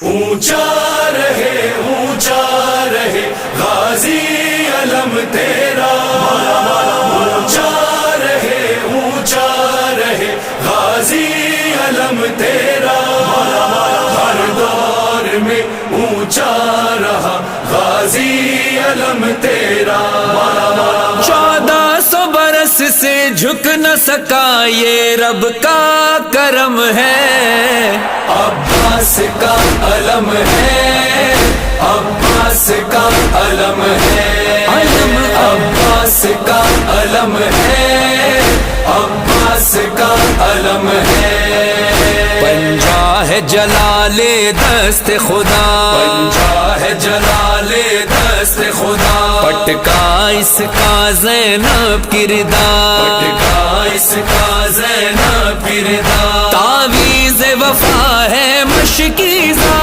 اونچا رہے غازی علم تیرا، اونچا رہے غازی علم تیرا، ہر دور میں اونچا رہا غازی علم تیرا۔ 1400 برس سے جھک نہ سکا یہ رب کا کرم ہے، عباس کا علم ہے، عباس کا علم ہے، عباس کا علم ہے، عباس کا علم ہے۔ پنجا ہے جلال دست خدا، پنجا ہے جلال دست خدا، پٹکا اس کا زینب کردار، پٹکا اس کا زینب کردار، تعویذ وفا ہے مشکیزہ،